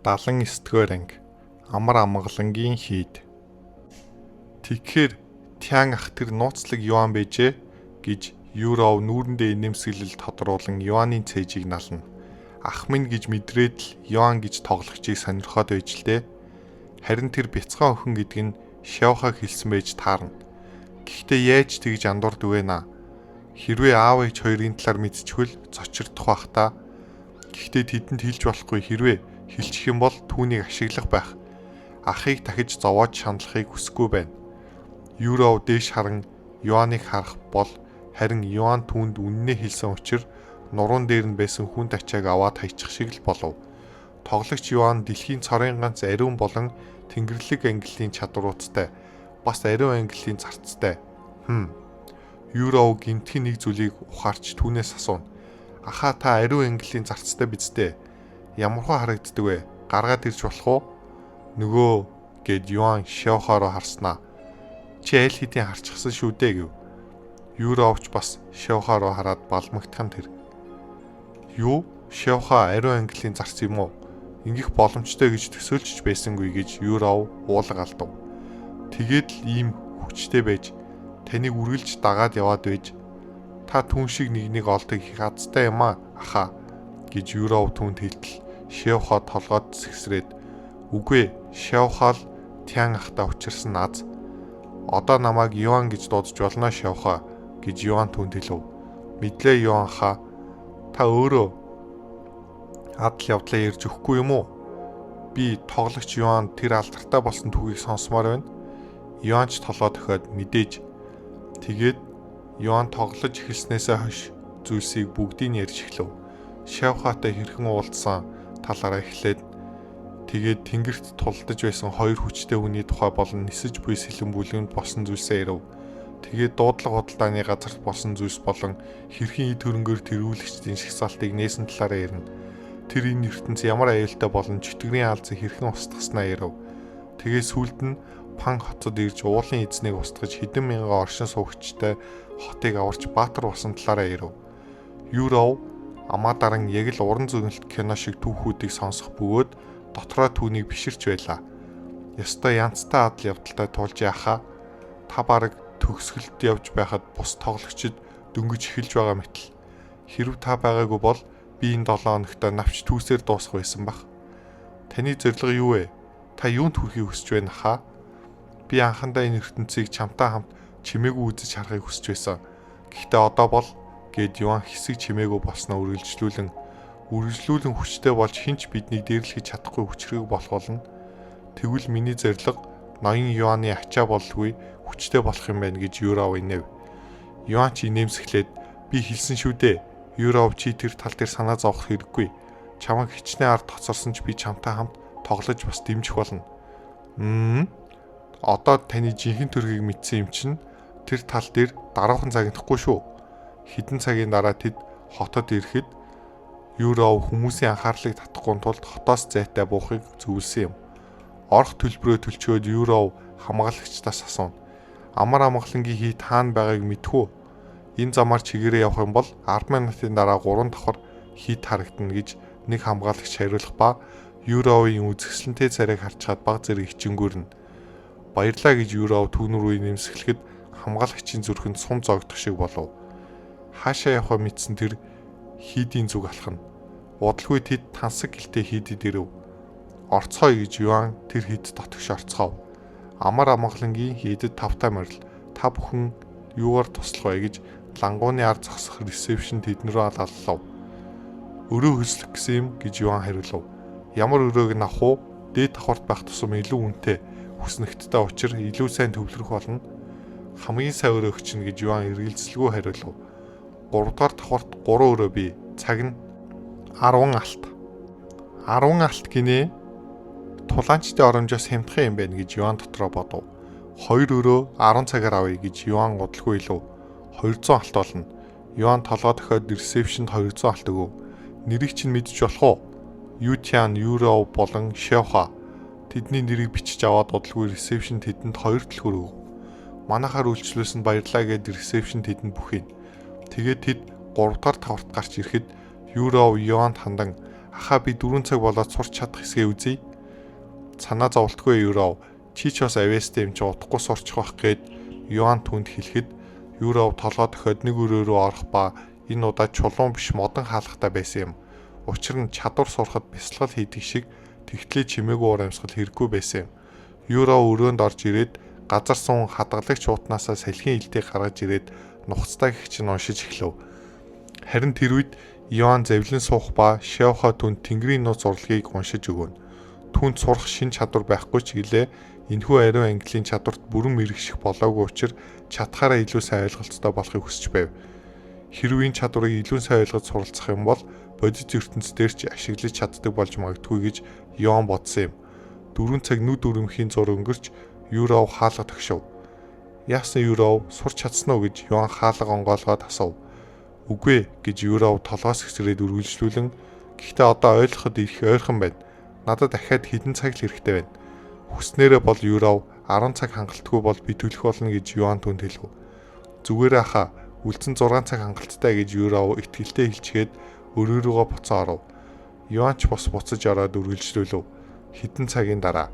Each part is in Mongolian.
79-р анги амар амгалангийн хийд. Тэгэхээр Тян ах тэр нууцлаг Юан бэжээ гэж Юров нүүрэндээ инээмсэглэл тодруулан Юаны цээжийг нална. Ах минь гэж мэдрээд л Юан гэж тоглогчийг сонирхоод байж л дээ. Харин тэр бяцхан охин гэдэг нь Шяохаа хэлсэн байж таарна. Гэхдээ яаж тэгж андуурд вэ наа? Хэрвээ аав ээж хоёрын талаар мэдчихвэл зочирдох бах та. Гэхдээ тэдэнд хэлж болохгүй, хэрвээ хэлчих юм бол түүнийг ашиглах байх. Ахыг дахиж зовоож шаналхахыг хүсэхгүй байна. Юров дээш харан Юаныг харах бол харин Юан түүнд үнэнээ хэлсэн учраас нуруунд дээр нь байсан хүнд ачааг аваад хайчих шиг л болов. Тоглогч Юан дэлхийн цорын ганц ариун болон тэнгэрлэг ангиллын чадваруудтай, бас ариун ангиллын зарцтай. Юров гэмтгийн нэг зүйлийг ухаарч түүнээс асууна. Ахаа та ариун ангиллын зарцтай биз дээ? Ямархуу харагддаг вэ? Гаргаад ирж болох уу? Нөгөө гэд Юан Шяохаароо харснаа. Чи аль хэдийн харчихсан шүү дээ гэв. Юровч бас Шяохаароо хараад балмагтхан тэр. Юу? Шяохаа ариун ангиллын зарц юм уу? Ингэх боломжтой гэж төсөөлж байсангүй гэж Юров уулга алдав. Тэгээд л ийм хүчтэй байж таныг үргэлж дагаад яваад байж та түн шиг нэг олдог их азтай юм аа ахаа гэж Юров түнд хэлтэл Шяохаа толгойд сэгсрээд үгүй Шяохаа л Тян ахта учирсан аз. Одоо намайг Юан гэж дуудаж болно Шяохаа гэж Юан түнд хэлв. Мэдлээ Юан хаа, та өөрөө адал явдлаа ярьж өгөхгүй юм уу? Би тоглогч Юан тэр алдартай болсон түүхийг сонсомоор байна. Юанч толгой дохиод мэдээж. Тэгээд Юан тоглож эхэлснээсээ хойш зүйлсийг бүгдийг нь ярьж эхлэв. Шяохаатай хэрхэн уулзсан талаараа эхлээд тэгээд тэнгэрт тулдаж байсан хоёр хүчтэй хүний тухай болон нисэж буй сэлэн бүлгэнд болсон зүйлсээ ярив. Тэгээд дуудлага худалдааны газарт болсон зүйлс болон хэрхэн эд хөрөнгөөр тэргүүлэгчдийн шагсаалтыг нээсэн талаараа ярина. Тэр энэ ертөнц ямар аюултай болон чөтгөрийн алзыг хэрхэн устгаснаа ярив. Тэгээд сүүлд нь Пан хотод ирж уулын эзнийг устгаж хэдэн мянган оршин суугчтай хотыг аварч баатар болсон талаараа ярив. Юров амаа даран яг л уран зөгнөлт кино шиг түүхүүдийг сонсох бөгөөд дотроо түүнийг биширч байлаа. Ёстой янзтай адал явдалтай тулж яхаа та бараг төгсгөлд явж байхад бус тоглогчид дөнгөж эхэлж байгаа мэтэл. Хэрв та байгаагүй бол би энэ 7 хоногт навч түүсээр дуусах байсан бах. Таны зорилго юу вэ? Та юунд хүрэхийг хүсэж байна хаа? Би анхандаа энэ ертөнцийг чамтай хамт чимээгүй үзэж харахыг хүсэж байсан. Гэхдээ одоо бол гэд Юан хэсэг чимээгүй болсноо үргэлжлүүлэн хүчтэй болж хинч биднийг дээрлэхэж чадахгүй хүчрэг болох болно. Тэгвэл миний зорилго ноён Юаны ачаа болгүй хүчтэй болох юм байна гэж Юров инэв. Юан ч инээмсэглээд би хэлсэн шүү дээ. Юров чи тэр тал дээр санаа зовох хэрэггүй. Чамайг хичнээн ард тоцорсон ч би чамтай хамт тоглож бас дэмжих болно. Одоо таны жинхэнэ төргийг мэдсэн юм чинь тэр тал дээр дараахан загнахгүй шүү. Хэдэн цагийн дараа тэд хотод ирэхэд Юров хүмүүсийн анхаарлыг татахгүй тулд хотоос зайтай буухыг зөвлөсөн юм. Орох төлбөрөө төлчөөд Юров хамгаалагчдаас асууна. Амар амгалангийн хий таана байгааг мэдхүү. Энэ замаар чигээрээ явах юм бол 10 минутын дараа 3 давхар хийт харагдана гэж нэг хамгаалагч хариулах ба Юровын үзэсгэлэнтэй царайг харчаад баг зэрэг хичэнгүүрнэ. Баярлаа гэж Юров түүн рүү нэмсэглэхэд хамгаалагчийн зүрхэнд сум зогдох шиг болов. Хаашаа явахаа мэдсэн тэр хийдийн зүг алхана. Удалгүй тэд тансаг гэлтэй хийдэд ирэв. Орцгоё гэж Юан тэр хід дотогш орцгов. Амар амгалангийн хийдэд тавтай морил та бүхэн юугаар туслах вэ гэж лангууны ард зогсох ресепшн тэднэрөө алаллав. Өрөө хөслөх гэсэн юм гэж Юан хариулв. Ямар өрөөг нь авах уу? Дээд давхарт байх тусам илүү үнэтэй хүснэгттэй учир илүү сайн төвлөрөх болно. Хамгийн сайн өрөө өгч нь гэж Юан эргэлзэлгүй хариулв. 3 дахь давхарт 3 өрөө бий. Цаг нь 10 алт. 10 алт гинэ. Тулаанчдын оромжоос хямдхан юм байна гэж Юан дотроо бодов. 2 өрөө 10 цагаар авъя гэж Юан удалгүй хэлв. 200 алт болно. Юан толгой дохиод ресепшнд 200 алт өгөв. Нэрийг чинь мэдж болох уу? Ютян, Юров болон Шяохаа. Тэдний нэрийг бичиж аваад удалгүй ресепшнд тэдэнд 2 төлхөр өгөв. Манайхаар үйлчлүүлсэн баярлаа гэд ресепшнд тэдэнд бүхий. Тэгээд тэд 3 дахь давхарт гарч ирэхэд Юров Юанд хандан Ахаа би 4 цаг болоод сурч чадах хэсгээ үзье. Санаа зовлтгүй Юров. Чи ч бас авьяастай юм чи удахгүй сурчих байх гээд Юан түнд хэлэхэд Юров толгой дохиод нэг өрөө рүү орох ба энэ удаа чулуун биш модон хаалгатай байсан юм. Учир нь чадвар сурахад бясалгал хийдэг шиг тэгтлээ чимээгүй уур амьсгал хэрэггүй байсан юм. Юров өрөөнд орж ирээд газар суун хадгалагч уутнаасаа салхин илтийг гаргаж ирээд нухацтай гихч нь уншиж эхлэв. Харин тэр үед Юан завлин суух ба Шиохо түнд Тэнгэрийн нууц урлагийг уншиж өгөв. Түнд сурах шин чадвар байхгүй ч гэлээ энэхүү ариун английн чадварт бүрэн мэрэгших болоогүй учраас чадхаараа илүү сайн ойлголцтой болохыг хүсэж байв. Хэрвээ энэ чадварыг илүү сайн ойлгож суралцах юм бол бодит ертөнц дээр ч ашиглаж чаддаг болж магадгүй гэж Юан бодсон юм. 4 цаг нүд өрөмхийн зур өнгөрч Юров хаалга тогшов. Яасан Юров сурч чадсан уу гэж Юан хаалга онгоолгоод асуув. Үгүй гэж Юров толгоос хэсрээд үргэлжлүүлэн гэхдээ одоо ойлгоход их ойрхон байна. Надад дахиад хэдэн цаг л хэрэгтэй байна. Хүснээрээ бол Юров 10 цаг хангалтгүй бол би төлөх болно гэж Юан түнд хэлв. Зүгээрээ хаа үлдсэн 6 цаг хангалттай гэж Юров итгэлтэй хэлчихэд өрөө рүүгээ буцаа оров. Юан ч бас буцаж ороод үргэлжлүүлв. Хэдэн цагийн дараа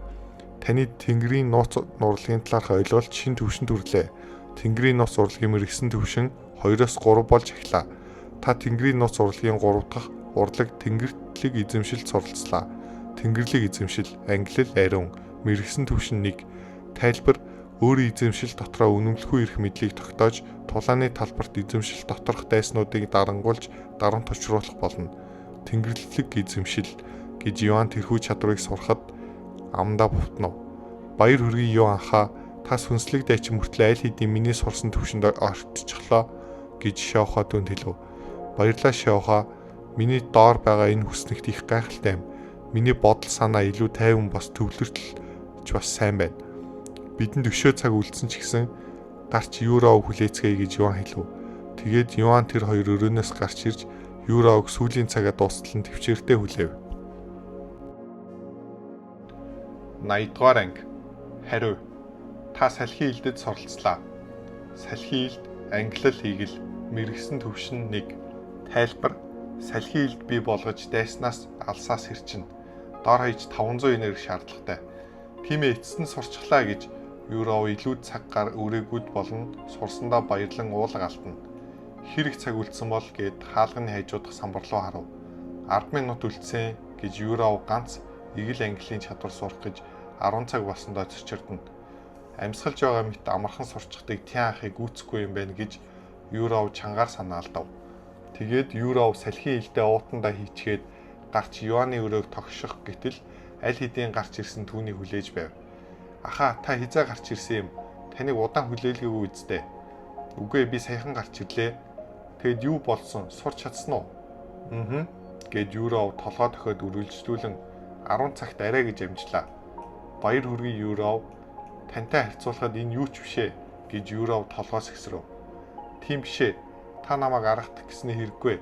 таны Тэнгэрийн нууц нурлагын талаарх ойлголт шин төвшөнд хүрлээ. Тэнгэрийн нууц урлагийн мэрэгсэн төвшин 2-3 болж эхлэв. Та Тэнгэрийн нууц урлагийн 3 дахь урлаг Тэнгэрлэг эзэмшилд суралцлаа. Тэнгэрлэг эзэмшил, англи, ариун, мэрэгсэн төвшин 1. Тайлбар өөрийн эзэмшил дотроо үнэмлэхгүй эрх мэдлийг тогтоож, тулааны талбарт эзэмшил доторх дайснуудыг дарангуйлж, дарамт учруулах болно. Тэнгэрлэг эзэмшил гэж Юан тэрхүү чадварыг сурахад амдаа бутнав. Баяр хүргэе Юан хаа, та сүнслэг дайчин мөртлөө аль хэдийн миний сурсан төвшөнд ортчихлоо гэж Шиохо түнд хэлв. Баярлалаа Шиохо, миний доор байгаа энэ хүснэгт их гайхалтай юм. Миний бодол санаа илүү тайван бас төвлөртөлж бас сайн байна. Бидэнд өшөө цаг үлдсэн ч гэсэн гарч Юров хүлээцгээе гэж Юан хэлв. Тэгээд Юан тэр хоёр өрөөнөөс гарч ирж Юровыг сүүлийн цагаа дуустал нь төвчээртэй хүлээв. 80-р анги. Хариу. Та салхи илдэд суралцлаа. Салхи илд, англил хийгэл, мэрэгсэн төвшин 1. Тайлбар. Салхи илд бий болгож дайснаас алсаас хэрчин. Дор хаяж 500 энерги шаардлагатай. Тиймээ эцэст нь сурчлаа гэж Юров илүү цаг гар өрөөгүүд болон сурсандаа баярлан уулга алтна. Хэрэг цаг үлдсэн бол гээд хаалганы хажуудах самбар руу харав. 10 минут үлдсэн гэж Юров ганц эгэл английн чадвар сурах гэж 10 цаг болсондоо цочирдно. Амьсгалж байгаа мэт амархан сурчдагтыг тэн ахыг гүйцэхгүй юм байна гэж Юров чангаар санаалдав. Тэгээд Юров салхи илдээ уутандаа хийчгээд гарч Юаны өрөөг тогших гэтэл аль хэдийн гарч ирсэн түүнийг хүлээж байв. Ахаа та хизээ гарч ирсэн юм. Таныг удаан хүлээлгээгүй үсттэй. Үгүй би саяхан гарч ирлээ. Тэгэд юу болсон? Сурч чадсан уу? Гэд Юров толгой дохиод үргэлжлүүлэн 10 цагт арай гэж амжлаа. Баяр хүргэе Юров. Тантай харьцуулахад энэ юу ч бишээ гэж Юров толгоос хэсрэв. Тийм бишээ. Та намайг аргах гэсний хэрэггүй.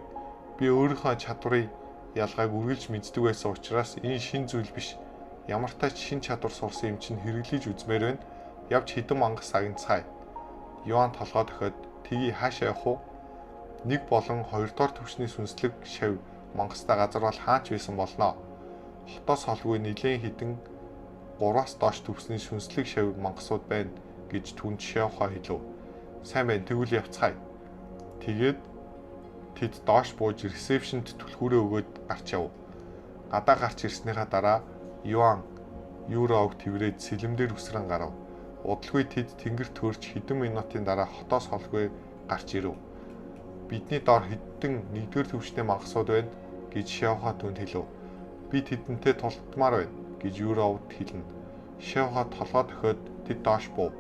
Би өөрийнхөө чадварыг ялгааг үргэлж мэддэг байсан учраас энэ шин зүйл биш. Ямар тач шин чадвар сурсан юм чинь хэрэглэж үзмээр байна. Явж хэдэн мангас агнцгаая. Юан толгой дохиод тгий хаашаа явах уу? 1 болон 2 дугаар төвчний сүнслэг шав мангастай газар бол хаач байсан болно. Хотоос холгүй нэлээд хідэн 3-аас доош төвсний сүнслэг шав мангасууд байна гэж түнд Шиохо хэлв. Сайн байна, тэгвэл явцгаая. Тэгээд тэд доош бууж ресепшнд түлхүүрээ өгөөд гарч яв. Гадаа гарч ирснийхаа дараа Юан Юров тврээд сэлэмдэр үсрэн гарав. Удалгүй тэд тэнгэр төрж хэдэн минутын дараа хотоос холгүй гарч ирэв. Бидний доор хэдэн 1-р төвчний мангасууд байна гэж Шиохо түнд хэлв. Би тэдэнтэй тулдмаар байна гэж Юровд хэлнэ. Шиохо толгой дохиод тэд доош буув.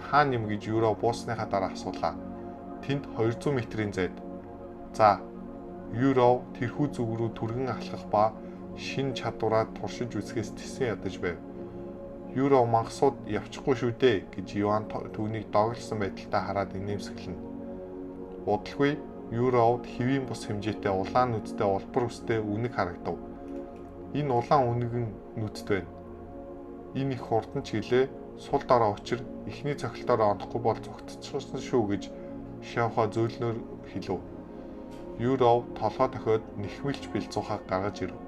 Хаана юм гэж Юров буусныхаа дараа асуулаа. Тэнд 200 метрийн зайд. За, Юров тэрхүү зүг рүү түргэн алхах ба шин чадвараа туршиж үзэхээс тэсэн ядаж байв. Юров мангасууд явчихгүй шүү дээ гэж Юан түүнийг доголсон байдалтай хараад инээмсэглэнэ. Удалгүй Юровд хэвийн бус хэмжээтэй улаан нүдтэй улбар үстэй үнэг харагдав. Энэ улаан үнэг нь нүдт байна. Энэ их хурдан ч гэлээ сул дараа учир эхний цохилтоор онохгүй бол зүгтчихсэн шүү гэж Шиохо зөөлнөр хэлв. Юров толгой дохиод нэхмэлж бэлцуухаа гаргаж ирв.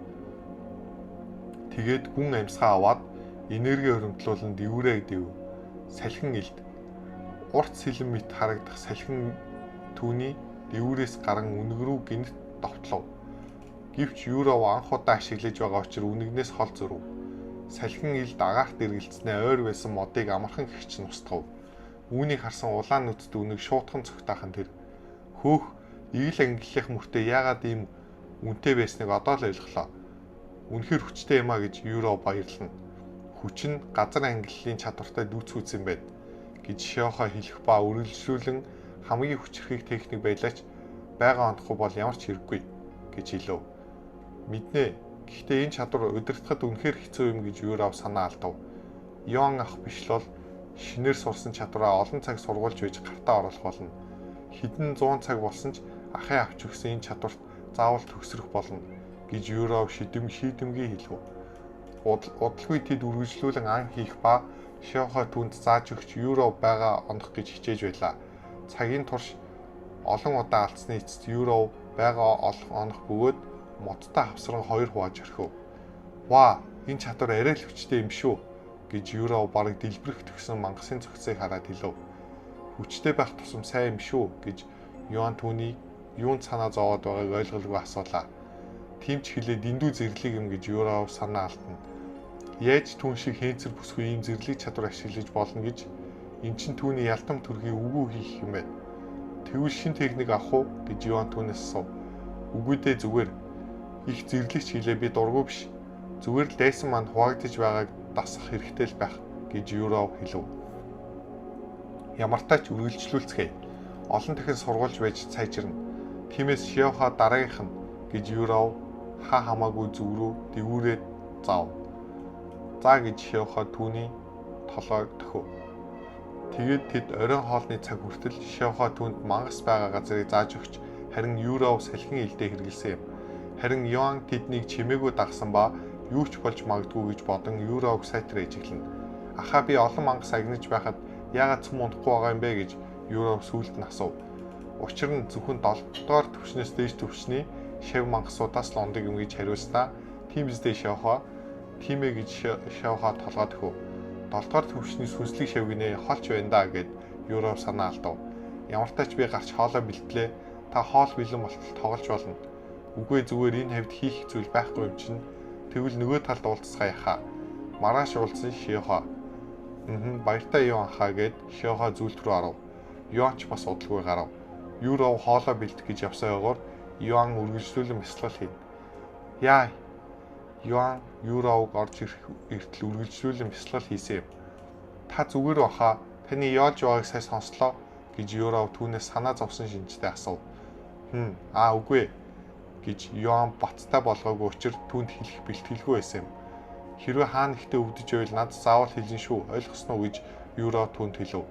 Тэгээд гүн амьсгаа аваад энерги өрөмтлүүлэн дэврээ дэв. Салхин илд урт сэлэн мэт харагдах салхин түүний дэврээс гарan үнэг рүү гинт довтлов. Гэвч Юров анх удаа ашиглаж байгаа учраас үнэгнээс хол зөрөв. Салхин илд агаарт эргэлцснээ ойр байсан модыг амархан гихч нь устгав. Үүнийг харсан улаан нүдтэй үнэг шуутхан цогтаахан тэр хөөх ийг л ангиллах мөртөө яагаад ийм үнэтэй байсныг одоо л ойлголоо. Үнэхээр хүчтэй юм а гэж Юров баярлана. Хүч нь газар ангиллалын чадвартай дүүцгүүц юм байна гэж Шиохо хэлэх ба үргэлжлүүлэн хамгийн хүчрхийг техник байлаач байгаа онохгүй бол ямар ч хэрэггүй гэж хэлв. Мэднэ. Гэхдээ энэ чадвар удирдахад үнэхээр хэцүү юм гэж Юров санаа алдав. Юан ах биш л бол шинээр сурсан чадвараа олон цаг сургуулж байж гартаа оруулах болно. Хэдэн 100 цаг болсон ч ахын авч өгсөн энэ чадварт заавал төгсрөх болно гэж Юров шийдэмгий хэлв. Удалгүй тэд үргэлжлүүлэн ан хийх ба Шиохо түнд зааж өгч Юров байгаа онох гэж хичээж байлаа. Цагийн турш олон удаа алдсны эцэст Юров байгаа онох бөгөөд модтой хавсран хоёр хувааж орхив. "Ваа, энэ чадвар арай л хүчтэй юм шүү" гэж Юров бараг дэлбэрэх төгсөн мангасын цогцыг хараад хэлв. "Хүчтэй байх тусам сайн юм шүү" гэж Юан түүний юунд санаа зовоод байгааг ойлголгүй асуулаа. Тийм ч хэлээд дэндүү зэрлэг юм гэж Юров санаа алдна. Яаж түүн шиг хээцэр бүсгүй ийм зэрлэг чадвар ашиглаж болно гэж эн чинь түүний ялтам төрхийг үгүй хийх юм байна. Тэгвэл шин техник авах уу гэж Юан түүнээс асуув. "Үгүй дээ, зүгээр их зэрлэгч хийлээ, би дургүй биш. Зүгээр л дайсан маань хуваагдаж байгааг дасах хэрэгтэй л байх" гэж Юров хэлв. Ямартаа ч үргэлжлүүлцгээе. Олон дахин сургуулж байж сайжирна. Тиймээс Шиохо дараагийнх нь гэж Юров хамаагүй зүг рүү дэвүүрээд зав. За гэж Шиохо түүний толгойг төхөв. Тэгээд тэд оройн хоолны цаг хүртэл Шиохо түүнд мангас байгаа газрыг зааж өгч харин Юров салхин илдээ хэрэгэлсэн юм. Харин Юан тэднийг чимээгүй дагсан ба юу ч болж магадгүй гэж бодон Юровг сайтар ээжиглэнэ. "Ахаа, би олон мангас агнаж байхад яагаад цөм унахгүй байгаа юм бэ" гэж Юров сүүлд нь асуув. Учир нь зөвхөн 7 дугаар төвчнөөс дээш төвчний шав мангасуудаас л ундаг юм гэж хариулснаа. "Тийм биз дээ Шиохо. Тийм ээ" гэж Шиохо толгой төхөв. 7 дугаар төвчний сүнслэг шав гинэ холч байна да гэд Юров санаа алдав. "Ямартаа ч би гарч хоолоо бэлтлээ. Та хоол бэлэн болтол тоглож болно. Үгүй зүгээр энэ хавьд хийх зүйл байхгүй юм чинь. Тэгвэл нөгөө талд уулзцаа яхаа." Маргааш уулзсан Шиохо. Баяртай юу анхаа" гэд Шиохо зүйлт рүү оров. Юан ч бас удалгүй гарав. Юров хоолоо бэлдэх гэж явсан байгуур Юан үргэлжлүүлэн бясалгал хийнэ. "Яа." Юан Юровг орж иртэл үргэлжлүүлэн бясалгал хийсэн юм. "Та зүгээр баха. Таны яаж байгааг сайн сонслоо" гэж Юров түүнээс санаа зовсон шинжтэй асуув. Үгүй" гэж Юан бацтай болгоогүй учир түүнд хэлэх бэлтгэлгүй байсан юм. "Хэрвээ хаана ихтэй өвдөж байвал над заавал хэлнэ шүү. Ойлгосноо" гэж Юров түүнд хэлв.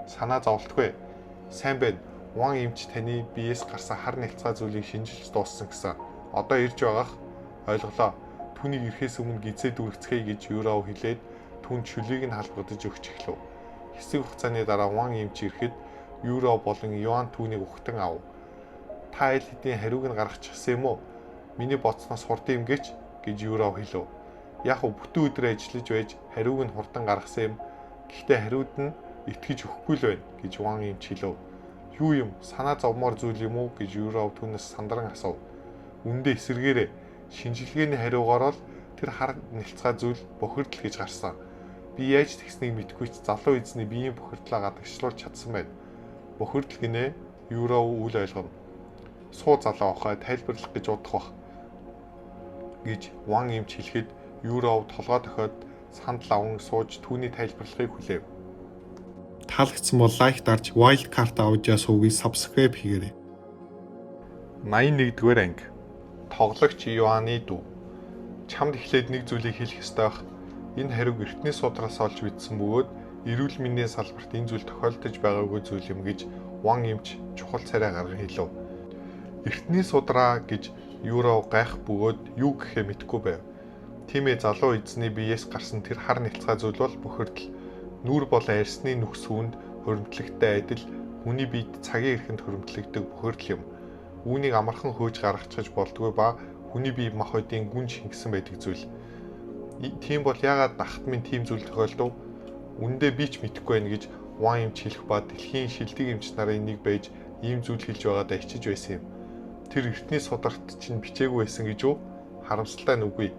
"Санаа зовлтгүй. Сайн байна. Уан эмч таны биеэс гарсан хар нялцгай зүйлийг шинжилж дууссан гэсэн. Одоо ирж байгаах. Ойлголоо. Түүнийг ирэхээс өмнө гизээ дүрэгцгээе" гэж Юров хэлээд түүнд шүлийг нь халбагдаж өгч эхлэв. Хэсэг хугацааны дараа Уан эмч ирэхэд Юров болон Юан түүнийг ухтан ав. "Та аль хэдийн хариуг нь гаргачихсан юм уу? Миний бодсноос хурдан юм гэж Юров хэлв. "Яг бүтэн өдөр ажиллаж байж хариуг нь хурдан гаргасан юм. Гэхдээ хариуд нь итгэж өгөхгүй л байна" гэж Уан эмч хэлв. "Юу юм? Санаа зовмоор зүйл юм уу?" гэж Юров түүнээс сандран асуув. "Үндэ эсэргээрээ. Шинжилгээний хариугаар л тэр хар нялцгай зүйл бохирдол гэж гарсан. Би яаж тэгснийг мэдэхгүй ч залуу эзний биеийн бохирдлоо гадагшлуулж чадсан байна." "Бохирдол гинэ?" Юров үл ойлгоно. "Суу залуу ахаа, тайлбарлах гэж удах бах" гэж Уан эмч хэлэхэд Юров толгой дохиод сандал аван сууж түүний тайлбарлахыг хүлээв. Таалагдсан бол лайк дарж Wildcard Audio сувгийг subscribe хийгээрэй. 81-р анги. Тоглогч Юаны дүү. Чамд эхлээд нэг зүйлийг хэлэх ёстой бах. Энэ хариуг эртний судраас олж мэдсэн бөгөөд эрүүл мэндийн салбарт энэ зүйл тохиолдож байгаагүй зүйл юм гэж Уан эмч чухал царай гарган хэлв. Эртний судраа гэж Юров гайх бөгөөд юу гэхээ мэдэхгүй байв. Тийм ээ, залуу эзний биеэс гарсан тэр хар нялцгай зүйл бол бохирдол. Нүур бол арьсны нүхс хүнд хуримтлагтай адил хүний биед цагийн эрхэнд хуримтлагддаг бохирдол юм. Үүнийг амархан хөөж гаргачих болдгүй ба хүний бие мах бодийн гүн шингэсэн байдаг зүйл. Тийм бол яагаад ахт минь тийм зүйл тохиолдов? Үндэ би ч мэдэхгүй байна гэж Ван Эмч хэлэх ба дэлхийн шилдэг эмч нарын нэг байж ийм зүйл хэлж байгаадаа ичиж байсан юм. Тэр эртний сударт чинь бичээгүй байсан гэж үү? Харамсалтай нь үгүй.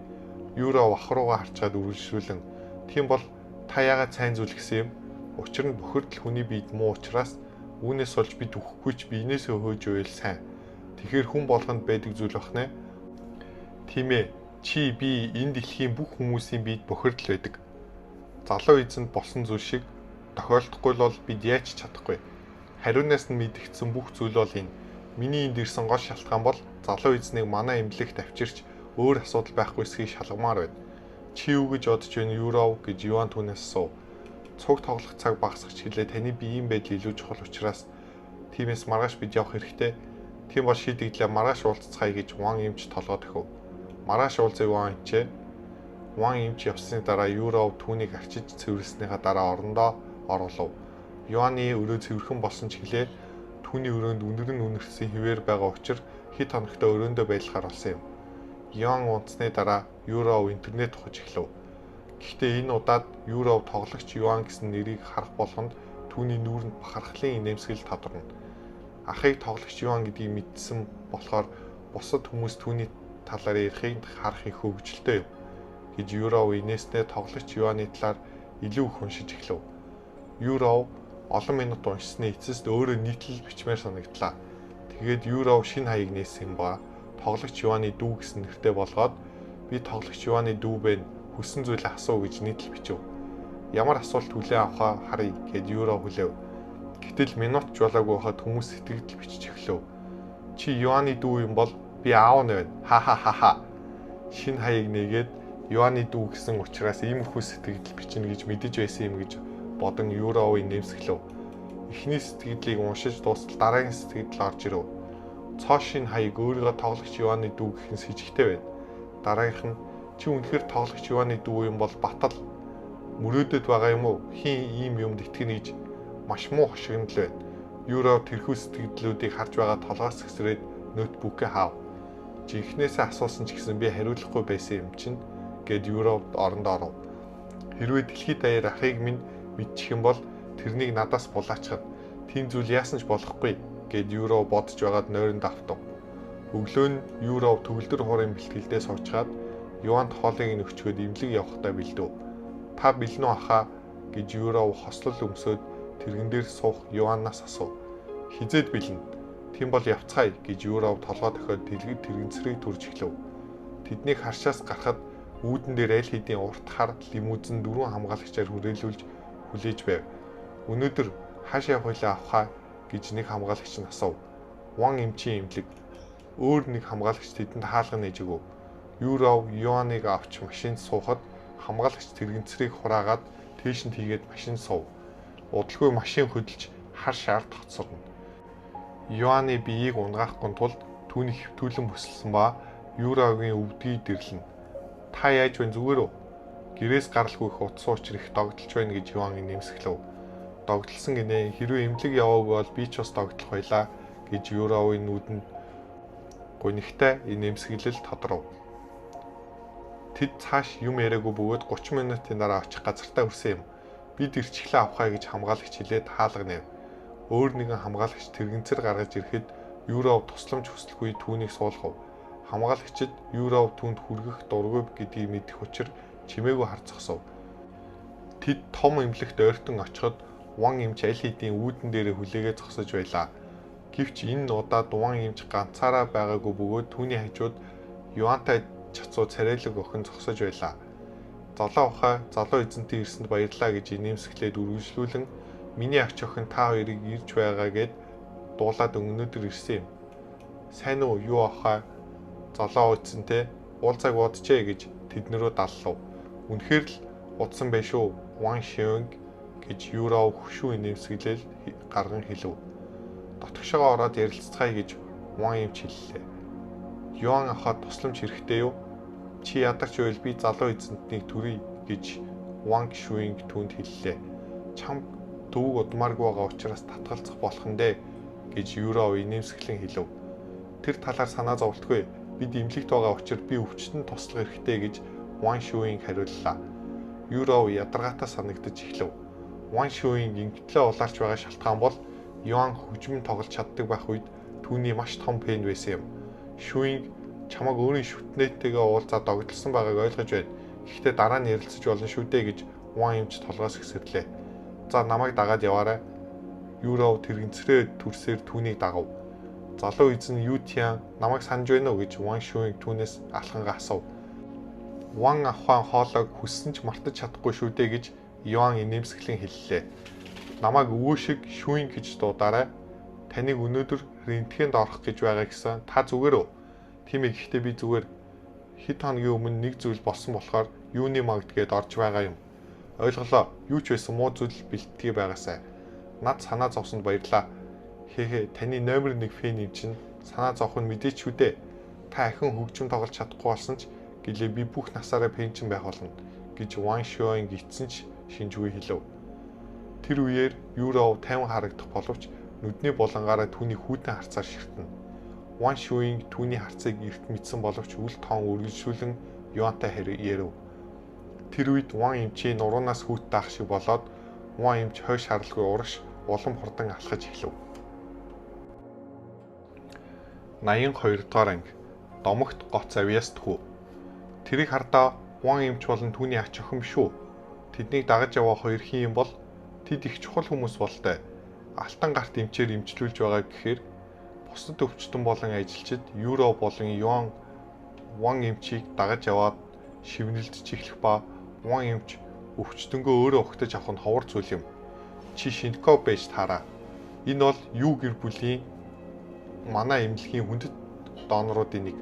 Юро ах руугаа харчаад үргэлжлүүлэн тийм бол та яагаад сайн зүйл гэсэн юм? Учир нь бохирдол хүний биед муу учраас үүнээс олж бид үхэхгүй ч биенээсээ хөөж байвал сайн. Тэгэхээр хүн болгонд байдаг зүйл бахнэ. Тийм ээ. Чи би энэ дэлхийн бүх хүмүүсийн биед бохирдол байдаг. Залуу эзэнд болсон зүйл шиг тохиолдохгүй бол бид яаж чадахгүй. Хариунаас нь мэдгдсэн бүх зүйл бол энэ. Миний энд ирсэн гол шалтгаан бол залуу эзнийг манай эмнэлэгт авчирч өөр асуудал байхгүй эсхийг шалгамаар байна. Чи юу гэж бодож байна Юров гэж Юан түүнээс асуув. Цуг тоглох цаг багасгах хэлээ таны биеийн байдал илүү чухал учраас тиймээс маргааш бид явах хэрэгтэй. Тийм бол шийдэгдлээ маргааш уулзцгаая гэж Ван Эмч толгойд өгөв. Маргааш уулзъя Ван Эмч. Ван Эмч явсны дараа Юров түүнийг арчиж цэвэрлснийхаа дараа орондоо оруулав. Юаны өрөө цэвэрхэн болсон ч гэлээ түүний өрөөнд үнэр нь үнэрсэн хിവэр байгаа учраас хэд хоногтой өрөөндөө байдлахаар болсон юм. Юан унтсны дараа Юров интернет ухаж эхлэв. Гэхдээ энэ удаад Юров тоглогч Юан гэсэн нэрийг харах болгонд түүний нүүрэнд бахархлын инээмсэглэл тодорно. Ахыг тоглогч Юан гэдгийг мэдсэн болохоор бусад хүмүүс түүний талаар ярихыг харах их хөвгөлтэй юм гэж Юров инээснээ тоглогч Юаны талаар илүү их уншиж эхлэв. Юров олон минут уншсны эцэст өөрөө нийтлэл бичмээр санагдлаа. Тэгээд Юров шинэ хаяг нээсэн ба тоглогч Юаны дүү гэсэн нэртэй болгоод би тоглогч Юаны дүү байна. Хүссэн зүйлээ асуу гэж нийтлэл бичв. Ямар асуулт хүлээн авахаа харъя гэд Юров хүлээв. Гэтэл минут ч болоогүй хахад хүмүүс сэтгэл бичиж эхлэв. Чи Юаны дүү юм бол би аав нь байна. Ха. Шинэ хаяг нээгээд Юаны дүү гэсэн учраас иймэрхүү сэтгэл бичнэ гэж мэдэж байсан юм гэж бодон Юровыг нэмсгэлв. Эхний сэтгэлийг уншиж дуустал дараагийн сэтгэл орж ирв. Цоо шинэ хаяг өөрийгөө тоглогч Юаны дүү гэхэн с ижигтэй байна. Дараагийнх нь чи үнэхээр тоглогч Юаны дүү юм бол батал мөрөөдөд байгаа юм уу? Хин ийм юмд итгэнэ гэж маш муу хошигнол байна. Юров тэрхүү сэтгэлдлүүдийг харж байгаа толгоос хэсрээд ноутбукээ хаав. Жинхнээсээ асуусан ч гэсэн би хариулахгүй байсан юм чинь гэд Юров орондоо оров. Хэрвээ дэлхийд даяар ахыг минь мэдчих юм бол тэрнийг надаас булаачхад тийм зүйл яасан ч болохгүй гэд Юров бодож байгаад нойронд автав. Өглөө нь Юров төгөлдөр хуурын бэлтгэлдээ суучгаад Юанд хоолыг нь өчгөөд имлэг явахдаа бэлдэв. Та бэлнэ үү ахаа гэж Юров хослол өмсөд тэрэгэн дээр суух Юанаас асуув. Хизээд бэлнэ. Тийм бол явцгаая гэж Юров толгой дохиод дэлгэд тэрэгцрийг түрж эхлэв. Тэднийг харшаас гарахад үүдэн дээр аль хэдийн урт хар лимузин 4 хамгаалагчаар хүрээлүүлж хүлээж байв. Өнөөдөр хааш явах вэ авахаа гэж нэг хамгаалагч нь асуув. Ван Эмчийн имлэг. Өөр нэг хамгаалагч тэдэнд хаалга нээж өгөв. Юров Юаныг авч машинд суухад хамгаалагч тэрэгцрийг хураагаад тээшинт хийгээд машин суув. Удалгүй машин хөдөлж хар шаар тоцорно. Юаны биеийг унгаахгүй тулд түүний хэвтүүлэн бүсэлсэн ба Юровын өвдгийг дэрлэнэ. Та яаж вэ зүгээр үү? Гэрээс гаралгүй их утас учир их догдолж байна гэж Юан нэмсгэлв. Догдолсон гинэ хэрвээ эмнэлэг яваагүй бол би ч бас догдолох байлаа гэж Юровын нүдэнд гунигтай нэмсгэлэл тодров. Тэд цааш юм яриаггүй бөгөөд 30 минутын дараа очих газартаа хүрсэн юм. Бид ирчихлээ авахаа гэж хамгаалагч хэлээд хаалга нэв. Өөр нэгэн хамгаалагч тэрэгцэр гаргаж ирэхэд Юров тусламж хүсэлгүй түүнийг суулгав. Хамгаалагчид Юров түүнд хүргэх дургүй гэдгийг мэдэх учраас чимээгүй харцгасав. Тэд том эмнэлэгт ойртон очиход Ван Эмч аль хэдийн үүдэн дээрээ хүлээгээ зогсож байлаа. Гэвч энэ удаад Ван Эмч ганцаараа байгаагүй бөгөөд түүний хажууд Юантай чацуу царайлаг охин зогсож байлаа. Залуу ухаа залуу эзэнтэй ирсэнд баярлаа гэж инээмсэглээд үргэлжлүүлэн миний ач охин та хоёрыг ирж байгаа гэд дуулаад өнөөдөр ирсэн юм. Сайн уу юу ахаа залуу эзэнтэй уулзааг боджээ гэж тэднэрөө даллав. Үнэхээр л удсан байх шүү. Ван Шэнг гэж Юров хөшүү инээмсэглэл гарган хэлв. Дотгошоо ороод ярилцгаая гэж Ван Эмч хэллээ. Юан ахаа тусламж хэрэгтэй юу? Чи ядарч байвал би залуу эзэнтнийг төрье гэж Ван Шүнг түүнд хэллээ. Чам дүүг удмааргүй байгаа учраас татгалзах болох нь дээ гэж Юров инээмсэглэн хэлв. Тэр талаар санаа зовлтгүй. Бид имлэгт байгаа учраас би өвчтөнд туслах хэрэгтэй гэж Ван Шүйн хариуллаа. Юров ядаргаатай санагдаж эхлэв. Ван Шүйн ингэтлээ улаарч байгаа шалтгаан бол Юан хөгжмөн тоглож чаддаг байх үед түүний маш том фэн байсан юм. Шүйн чамаг өөрийн шүтнээтэйгээ уулзаад догдолсон байгааг ойлгож байна. Гэхдээ дараа нь ярилцаж болно шүү дээ гэж Ван эмч толгоос хэсэрлээ. За намайг дагаад яваарай. Юров тэрэгцрээ төрсөөр түүнийг дагав. Залуу эзэн Ю Тян намайг санаж байна уу гэж Ван Шүйн түүнээс алхангаа асуув. Ван ахуйн хоолойг хүссэн ч мартаж чадахгүй шүү дээ гэж Юан инээмсэглэн хэллээ. Намайг өвөө шиг Шүйн гэж дуудаарай. Таныг өнөөдөр рентгенд орох гэж байгаа гэсэн та зүгээр үү? Тийм ээ, гэхдээ би зүгээр хэд хоногийн өмнө нэг зүйл болсон болохоор юуны магдгээд орж байгаа юм. Ойлголоо. Юу ч байсан муу зүйл бэлтгий байгаасай. Над санаа зовсонд баярлаа. Хээ таны номер 1 фэн юм чинь санаа зовх нь мэдээч шүү дээ. Та ахин хөгжим тоглож чадахгүй болсон ч гэлээ би бүх насаараа пеншн байх болно гэж Ван Шүйн гитсэн ч шинжгүй хэлв. Тэр үеэр Юров 50 харагдах боловч нүдний булангаараа түүний хүйтэн харцаар ширтэнэ. Ван Шүйн түүний харцыг эрт мэдсэн боловч үл тоон үргэлжлүүлэн Юантай ярив. Тэр үед Ван эмчийн нуруунаас хүүт даах шиг болоод Ван эмч хойш харалгүй урагш улам хурдан алхаж эхлэв. 82 дугаар анги Домогт гоц авьяас тхүү. Тэрийг хардаа Ван эмч болон түүний ач охин биш үү? Тэднийг дагаж яваа хоёр хин юм бол тэд их чухал хүмүүс болтой. Алтан гарт эмчээр эмчлүүлж байгаа гэхээр бусад өвчтөн болон ажилчид Юро болон Юан Ван эмчийг дагаж яваад шивнэлдэж эхлэх ба Ван эмч өвчтөнгөө өөрөө өгтөж авах нь ховор зүйл юм. Чи Шинко байж таараа. Энэ бол юу гэр бүлийн манай эмнэлгийн хүндэт доноруудын нэг.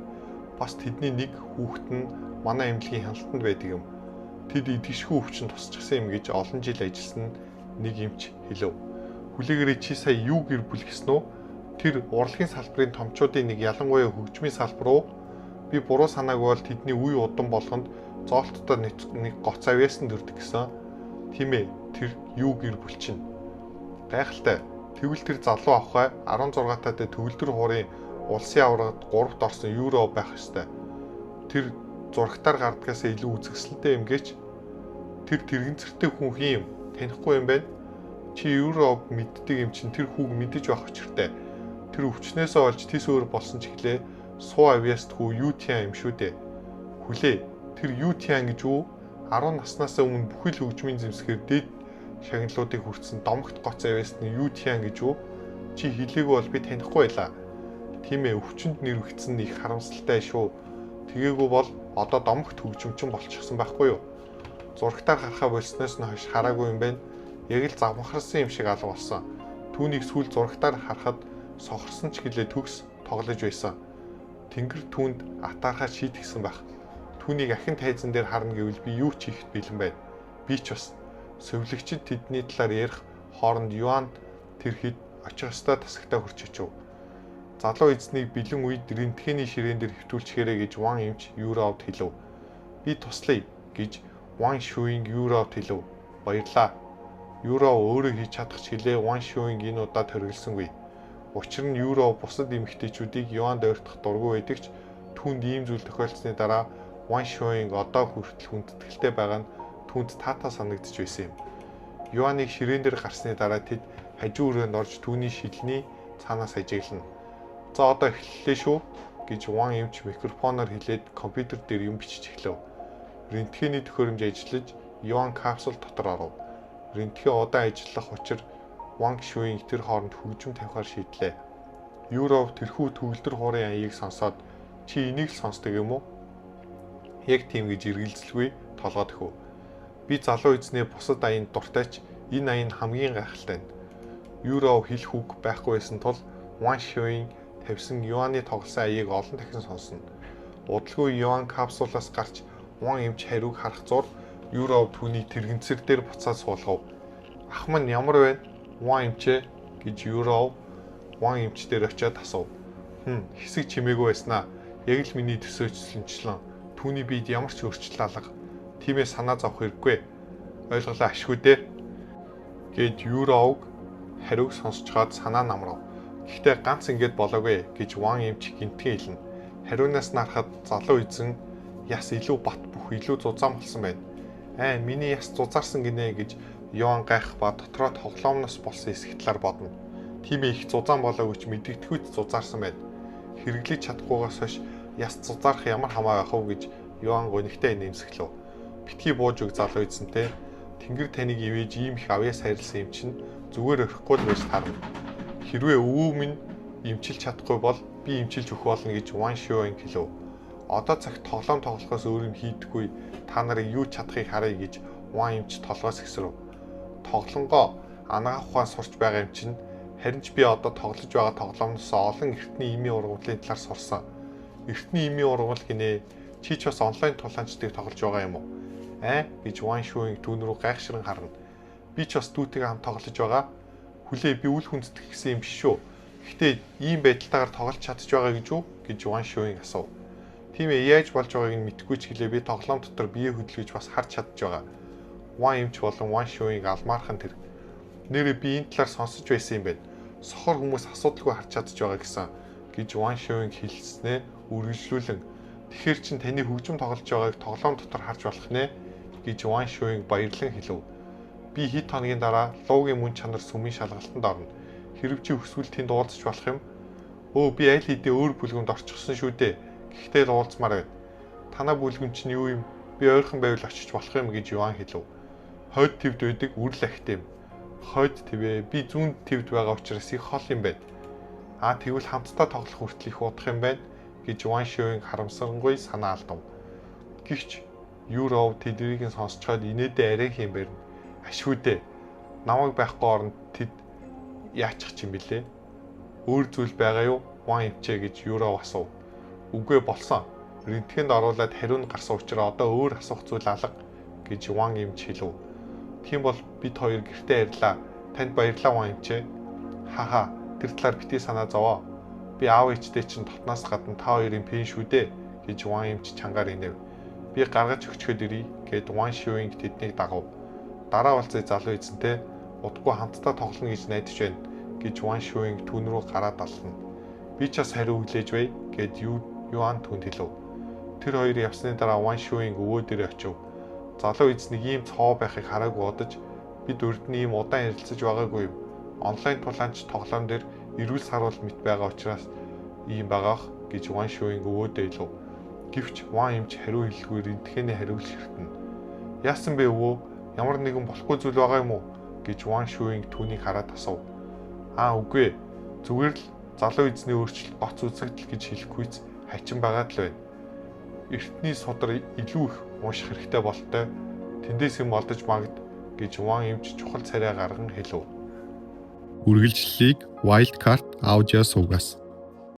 Бас тэдний нэг хүүхэд нь манай эмнэлгийн хяналтанд байдаг юм. Тэд идэвхшгүй өвчин тусчихсан юм гэж олон жил ажилласан нэг эмч хэлв. Хүлээгээрээ чи сая юу гэр бүл гэсэн үү? Тэр урлагийн салбарын томчуудын нэг ялангуяа хөгжмийн салбар уу? Би буруу санаагүй бол тэдний үе удан болгонд зоолттой нэг гоц авьяасан төрдөг гэсэн. Тийм ээ, тэр юу гэр бүл чинь. Гайхалтай. Тэгвэл тэр залуу ахгай 16 таатай төгөлдөр хуурын улсын аврагад 3-т орсон Юро байх ёстой. Тэр зурагтаар гардгаас илүү үзэсгэлэнтэй юм гээч. Тэр тэрэгцэртэй хүн хин юм. Танихгүй юм байна. Чи Юро мэддэг юм чинь тэр хүүг мэдэж байх учиртай. Тэр өвчнөөсөө олж тис өөр болсон ч ихлээ суу авьяаст хүү Ю Тян юм шүү дээ. Хүлээ. Тэр Ю Тян гэж үү? 10 наснаас өмнө бүхэл хөгжмийн зэмсгээр дэд шагналуудыг хүртсэн Домогт гоц авьяасны Ю Тян гэж үү? Чи хэлээгүй бол би танихгүй байлаа. Тийм ээ, өвчнөд нэрвэгдсэн их харамсалтай шүү. Тэгээгүй бол одоо Домогт хөгжимчин болчихсон байхгүй юу? Зурагтаар харахаа болсноос нь хойш хараагүй юм байна. Яг л завхарсан юм шиг алга болсон. Түүнийг сүүл зурагтаар харахад сохорсон ч гэлээ төгс тоглож байсан. Тэнгэр түүнд атаархаа шийтгсэн байх. Түүнийг ахин тайзан дээр харна гэвэл би юу ч хийхэд бэлэн байна. Би ч бас сувилагчид тэдний талаар ярих хооронд Юан тэр хэд очих ёстой тасагтаа хүрч очив. Залуу эзнийг бэлэн үед рентгений ширээн дээр хэвтүүлчихээрэй гэж Ван эмч Юровд хэлв. Би туслая гэж Ван Шүйн Юровд хэлв. Баярлаа. Юро өөрөө хийж чадах ч гэлээ Ван Шүйн энэ удаа төрөлсөнгүй. Учир нь Юро бусад эмэгтэйчүүдийг Юанд ойртох дургүй байдаг ч түүнд ийм зүйл тохиолдсны дараа Ван Шүйн одоо хүртэл хүндэтгэлтэй байгаа нь түүнд таатаа санагдаж байсан юм. Юаныг ширээн дээр гарсны дараа тэд хажуу өрөөнд орж түүний шилний цаанаас ажиглана. За одоо эхэллээ шүү гэж Ван эмч микрофоноор хэлээд компьютер дээр юм бичиж эхлэв. Рентгений төхөөрөмж ажиллаж Юан капсул дотор оров. Рентген удаан ажиллах учир Ван Шүйн тэр хооронд хөгжим тавихаар шийдлээ. Юров тэрхүү төгөлдөр хуурын аяыг сонсоод чи энийг л сонсдог юм уу? Яг тийм гэж эргэлзэлгүй толгойд өгв. Би залуу эзнээ бусад аянд дуртайч энэ аян хамгийн гайхалтай. Юров хэлэх үг байхгүй байсан тул Ван Шүйн тавьсан Юаны тоглосон аяыг олон дахин сонсно. Удалгүй Юан капсулаас гарч Ван эмч хариуг харах зур Юров түүний тэрэгцэр дээр буцаад суулгав. Ах мань ямар байна? Ван эмчээ гэж Юров Ван эмч дээр очиод асуув. Хэсэг чимээгүй байснаа. Яг л миний төсөөчлөнчлэн. Түүний биед ямар ч өөрчлөлт алга. Тиймээс санаа зовх хэрэггүй. Ойлголоо ашгүй дээ. Гэд Юров хариуг сонсчоод санаа намрав. Гэхдээ ганц ингэж болоогүй гэж Ван эмч гинтгэн хэлнэ. Хариунаас нарахад залуу эзэн яс илүү бат бөх илүү зузаан болсон байна. Миний яс зузаарсан гинэ гэж Йоан гайх ба дотроо тоглоомноос болсон эсэх талаар бодно. Тийм их зузаан болоогүй ч мэдэгдэхүйд зузаарсан байна. Хэрэглэж чадахгүйгаас хойш яс зузаарах ямар хамаа байх вэ гэж Йоан гонигтай нэмсгэлөө. Битгий бууж өг залуу эзэнтэй Тэнгэр таныг ивэж ийм их авьяас хайрлсан юм чинь зүгээр өрөхгүй л байж таарна. Хэрвээ өвөө минь имчилж чадахгүй бол би имчилж өгөх болно гэж Ван Шюэнг хэлв. Одоо цагт тоглоом тоглохоос өөр юм хийдэггүй та нарын юу чадахыг харъя гэж Ван имч толгоос хэсрэв. Тоглонгоо анагаах ухаан сурч байгаа юм чинь харин ч би одоо тоглож байгаа тоглоомноос олон эртний эмийн ургамлын талаар сурсан. Эртний эмийн ургамал гинэ чи ч бас онлайн тулаанчдыг тоглож байгаа юм уу? Гэж Ван Шюэнг түүн рүү гайхширан харна. Би ч бас дүүтэйгээ хамт тоглож байгаа. Хүлээ би үл хүндэтгэх гэсэн юм биш шүү. Гэхдээ ийм байдалтайгаар тоглож чадж байгаа гэж үү? Гэж Ван Шюэнг асуув. Тийм яаж болж байгааг нь мэдэхгүй ч гэлээ би тоглоом дотор бие хөдөлгөж бас харж чадж байгаа. Ван эмч болон Ван Шюэнг алмаархан тэр. Нэрээ би энэ талаар сонсож байсан юм байна. Сохор хүмүүс асуудалгүй харж чадж байгаа гэсэн гэж Ван Шюэнг хэлснээ үргэлжлүүлэн тэгэхээр чин таны хөгжим тоглож байгааг тоглоом дотор харж болох нэ гэж Ван Шюэнг баярлан хэлв. Би хэд хоногийн дараа луугийн мөн чанар сүмийн шалгалтанд орно. Хэрв чи өсвөл тэнд уулзч болох юм? Би аль хэдийн өөр бүлгэмд орчихсон шүү дээ. Гэхдээ л уулзмаар байна. Танай бүлгэм чинь юу юм? Би ойрхон байвал очиж болох юм гэж Йоан хэлв. Хойд твд байдаг үрл ахт юм. Хойд твэ би зүүн твд байгаа учраас их хол юм байна. Тэгвэл хамтдаа тоглох хүртэл их удах юм байна гэж Ван Шюэнг харамсангүй санаа алдав. Гэхдээ Юров тэднийг сонсцоод инээдээ арай хэм барина. Ашгүй намайг байхгүй оронд тэд яачих юм бэлээ? Өөр зүйл байгаа юу? Ван эмчээ гэж Юров асуув. Үгүй болсон. Рентгенд оруулаад хариу нь гарсан учраас одоо өөр асуух зүйл алга гэж Ван эмч хэлв. Тийм бол бид хоёр гэртээ ярьлаа. Танд баярлалаа Ван эмчээ. Тэр талаар битгий санаа зовоо. Би аав ээжтэй чинь дотноос гадна та хоёрын пэн шүү дээ гэж Ван эмч чангаар инэв. Би гаргаж өгчөхөд ирье гэд Ван Шюэнг тэднийг дагав. Дараа уулзъя залуу эзэнтэй удахгүй хамтдаа тоглоно гэж найдаж байна гэж Ван Шюэнг түүн рүү гараад алхна. Би ч бас хариу хүлээж бай гэд Юан түнд хэлв. Тэр хоёр явсны дараа Ван Шюэнг өвөө дээрээ очив. Залуу эзнийг ийм цоо байхыг хараагүй удаж бид урд нь ийм удаан ярилцаж байгаагүй юм. Онлайн тулаанч тоглоом дээр эрүүл саруул мэт байгаа учраас ийм байгаах гэж Ван Шюэнг өвөөдөө хэлв. Гэвч Ван эмч хариу хэлгүй рентгений хариулт ширтэнэ. Яасан бэ өвөө? Ямар нэгэн болохгүй зүйл байгаа юм уу? Гэж Ван Шюэнг түүнийг хараад асуув. Үгүй. Зүгээр л залуу эзний өөрчлөлт гоц үзэгдэл гэж хэлэхгүйц хачин байгаад л байна. Эртний судар илүү их унших хэрэгтэй болтой. Тэндээс юм олдож магад гэж Ван эмч чухал царай гарган хэлв. Үргэлжлэлийг Wildcard аудио сувгаас